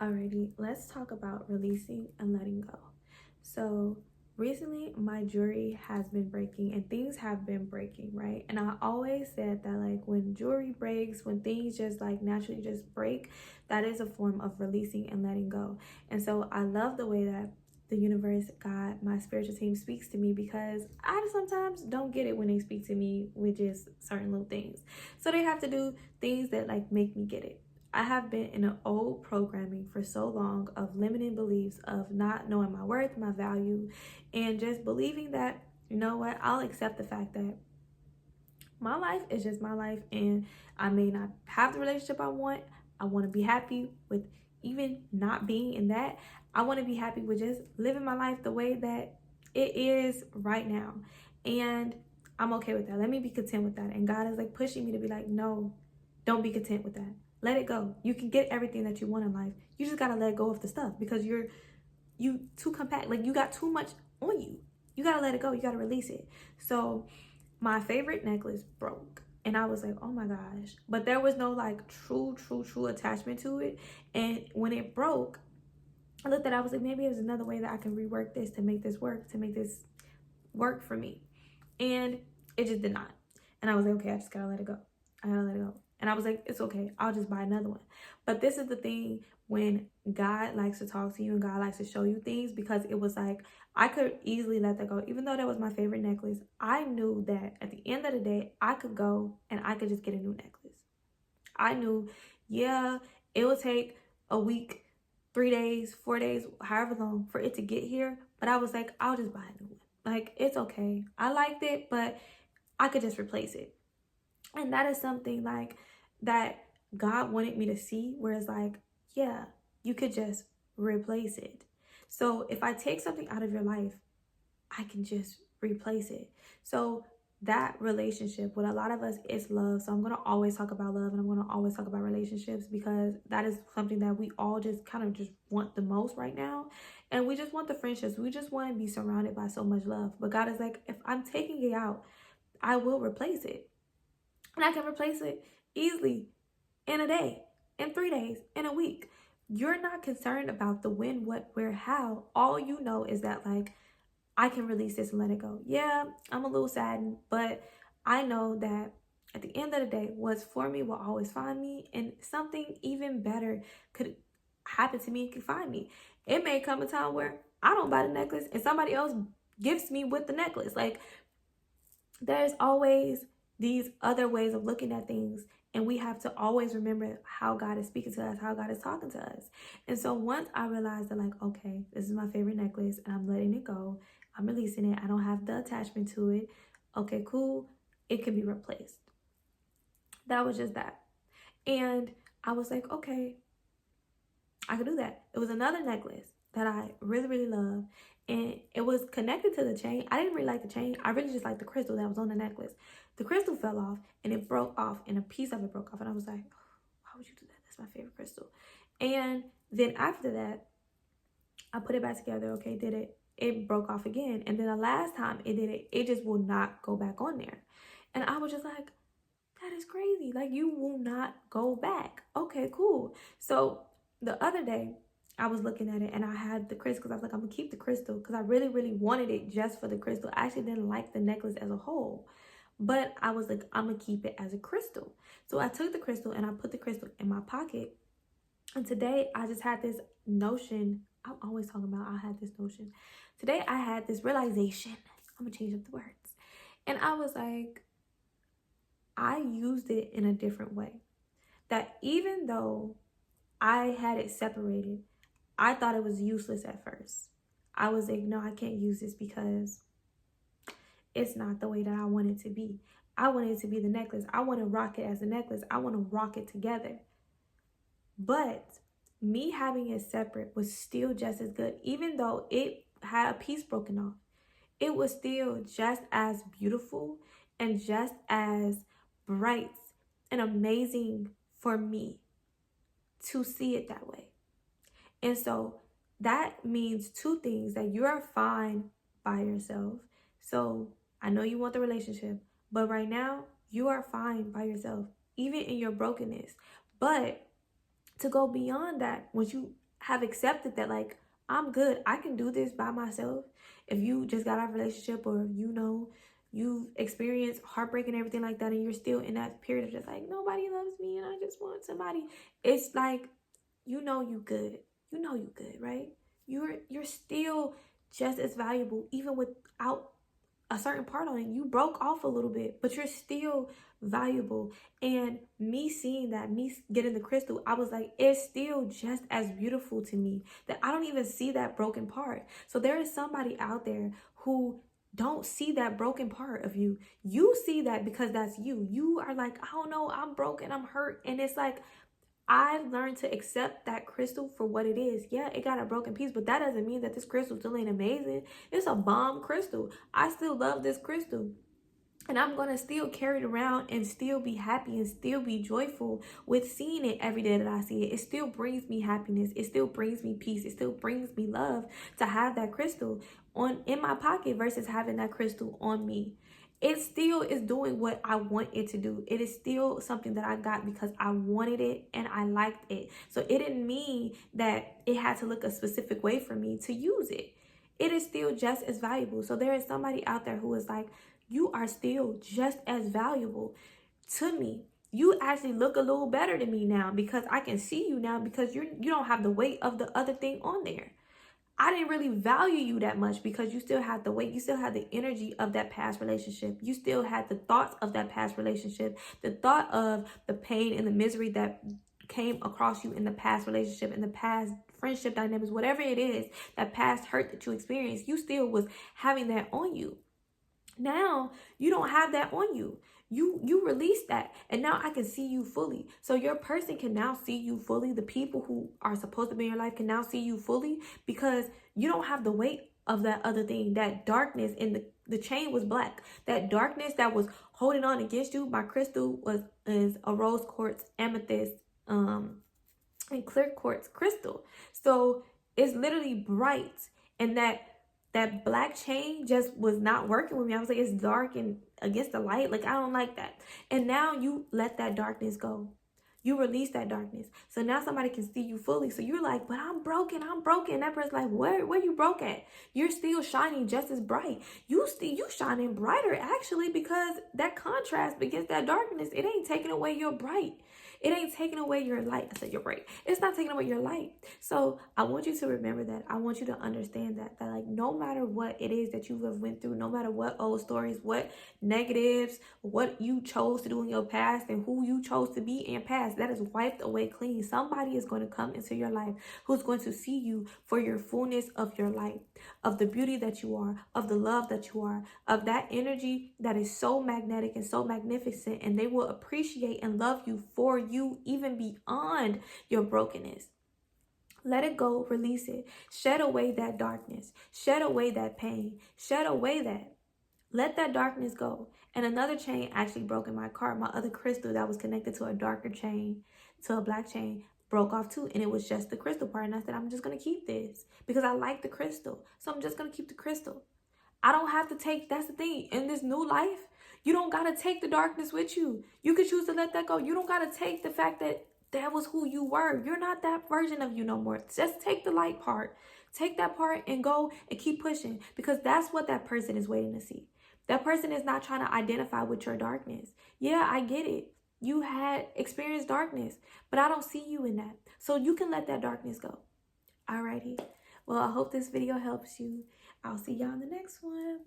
Alrighty, let's talk about releasing and letting go. So, recently my jewelry has been breaking and things have been breaking, right? And I always said that, like, when jewelry breaks, when things just like naturally just break, that is a form of releasing and letting go. And so, I love the way that the universe, God, my spiritual team speaks to me, because I sometimes don't get it when they speak to me with just certain little things. So, they have to do things that like make me get it. I have been in an old programming for so long of limiting beliefs, of not knowing my worth, my value, and just believing that, you know what, I'll accept the fact that my life is just my life, and I may not have the relationship I want. I want to be happy with even not being in that. I want to be happy with just living my life the way that it is right now. And I'm okay with that. Let me be content with that. And God is like pushing me to be like, no, don't be content with that. Let it go. You can get everything that you want in life. You just gotta let go of the stuff, because you too compact. Like, you got too much on you. You gotta let it go. You gotta release it. So my favorite necklace broke, and I was like, oh my gosh. But there was no like true attachment to it. And when it broke, I looked at it, I was like, maybe there's another way that I can rework this to make this work for me. And it just did not. And I was like, okay, I just gotta let it go. I gotta let it go. And I was like, it's okay, I'll just buy another one. But this is the thing, when God likes to talk to you and God likes to show you things, because it was like, I could easily let that go. Even though that was my favorite necklace, I knew that at the end of the day, I could go and I could just get a new necklace. I knew, yeah, it would take a week, 3 days, 4 days, however long for it to get here. But I was like, I'll just buy a new one. Like, it's okay. I liked it, but I could just replace it. And that is something like that God wanted me to see, where it's like, yeah, you could just replace it. So if I take something out of your life, I can just replace it. So that relationship with a lot of us is love. So I'm going to always talk about love, and I'm going to always talk about relationships, because that is something that we all just kind of just want the most right now. And we just want the friendships. We just want to be surrounded by so much love. But God is like, if I'm taking it out, I will replace it. And I can replace it easily in a day, in 3 days, in a week. You're not concerned about the when, what, where, how. All you know is that, like, I can release this and let it go. Yeah, I'm a little saddened, but I know that at the end of the day, what's for me will always find me, and something even better could happen to me, could find me. It may come a time where I don't buy the necklace and somebody else gifts me with the necklace. Like, there's always these other ways of looking at things, and we have to always remember how God is speaking to us, how God is talking to us. And so once I realized that, like, okay, this is my favorite necklace and I'm letting it go, I'm releasing it, I don't have the attachment to it, okay, cool, it can be replaced. That was just that. And I was like, okay, I could do that. It was another necklace that I really love, and it was connected to the chain. I didn't really like the chain. I really just liked the crystal that was on the necklace. The crystal fell off and it broke off, and a piece of it broke off, and I was like, why would you do that? That's my favorite crystal. And then after that, I put it back together. Okay, did it. It broke off again. And then the last time it did it, it just will not go back on there. And I was just like, that is crazy. Like, you will not go back. Okay, cool. So the other day, I was looking at it and I had the crystal, because I was like, I'm gonna keep the crystal, because I really wanted it just for the crystal. I actually didn't like the necklace as a whole, but I was like, I'm gonna keep it as a crystal. So I took the crystal and I put the crystal in my pocket. And today I just had this notion. I'm always talking about I had this notion. Today I had this realization. I'm gonna change up the words. And I was like, I used it in a different way. That even though I had it separated, I thought it was useless at first. I was like, no, I can't use this because it's not the way that I want it to be. I want it to be the necklace. I want to rock it as a necklace. I want to rock it together. But me having it separate was still just as good. Even though it had a piece broken off, it was still just as beautiful and just as bright and amazing for me to see it that way. And so that means two things: that you are fine by yourself. So I know you want the relationship, but right now you are fine by yourself, even in your brokenness. But to go beyond that, once you have accepted that, like, I'm good. I can do this by myself. If you just got out of a relationship, or you know, you've experienced heartbreak and everything like that, and you're still in that period of just like, nobody loves me and I just want somebody. It's like, you know you good. You know you good, right? You're still just as valuable even without a certain part on it. You broke off a little bit, but you're still valuable. And me seeing that, me getting the crystal, I was like, it's still just as beautiful to me that I don't even see that broken part. So there is somebody out there who don't see that broken part of you. You see that because that's you. You are like, I don't know, I'm broken, I'm hurt. And it's like, I've learned to accept that crystal for what it is. Yeah, it got a broken piece, but that doesn't mean that this crystal still ain't amazing. It's a bomb crystal. I still love this crystal. And I'm going to still carry it around and still be happy and still be joyful with seeing it every day that I see it. It still brings me happiness. It still brings me peace. It still brings me love to have that crystal in my pocket versus having that crystal on me. It still is doing what I want it to do. It is still something that I got because I wanted it and I liked it. So it didn't mean that it had to look a specific way for me to use it. It is still just as valuable. So there is somebody out there who is like, you are still just as valuable to me. You actually look a little better than me now because I can see you now because you don't have the weight of the other thing on there. I didn't really value you that much because you still had the weight. You still had the energy of that past relationship. You still had the thoughts of that past relationship, the thought of the pain and the misery that came across you in the past relationship, in the past friendship dynamics, whatever it is, that past hurt that you experienced, you still was having that on you. Now you don't have that on you. You release that, and now I can see you fully. So your person can now see you fully. The people who are supposed to be in your life can now see you fully because you don't have the weight of that other thing. That darkness, and the chain was black. That darkness that was holding on against you. My crystal is a rose quartz, amethyst, and clear quartz crystal. So it's literally bright, and that black chain just was not working with me. I was like, it's dark and against the light. Like, I don't like that. And now you let that darkness go. You release that darkness. So now somebody can see you fully. So you're like, but I'm broken. I'm broken. That person's like, where you broke at? You're still shining just as bright. You shining brighter actually, because that contrast against that darkness, it ain't taking away your bright. It ain't taking away your light. I said your bright. It's not taking away your light. So I want you to remember that. I want you to understand that like, no matter what it is that you have went through, no matter what old stories, what negatives, what you chose to do in your past, and who you chose to be in your past, that is wiped away clean. Somebody is going to come into your life who's going to see you for your fullness of your light, of the beauty that you are, of the love that you are, of that energy that is so magnetic and so magnificent, and they will appreciate and love you for you even beyond your brokenness. Let it go, release it, shed away that darkness, shed away that pain, shed away that. Let that darkness go. And another chain actually broke in my car. My other crystal that was connected to a darker chain, to a black chain, broke off too. And it was just the crystal part. And I said, I'm just going to keep this because I like the crystal. So I'm just going to keep the crystal. I don't have to take, that's the thing, in this new life, you don't got to take the darkness with you. You can choose to let that go. You don't got to take the fact that that was who you were. You're not that version of you no more. Just take the light part. Take that part and go and keep pushing, because that's what that person is waiting to see. That person is not trying to identify with your darkness. Yeah, I get it. You had experienced darkness, but I don't see you in that. So you can let that darkness go. Alrighty. Well, I hope this video helps you. I'll see y'all in the next one.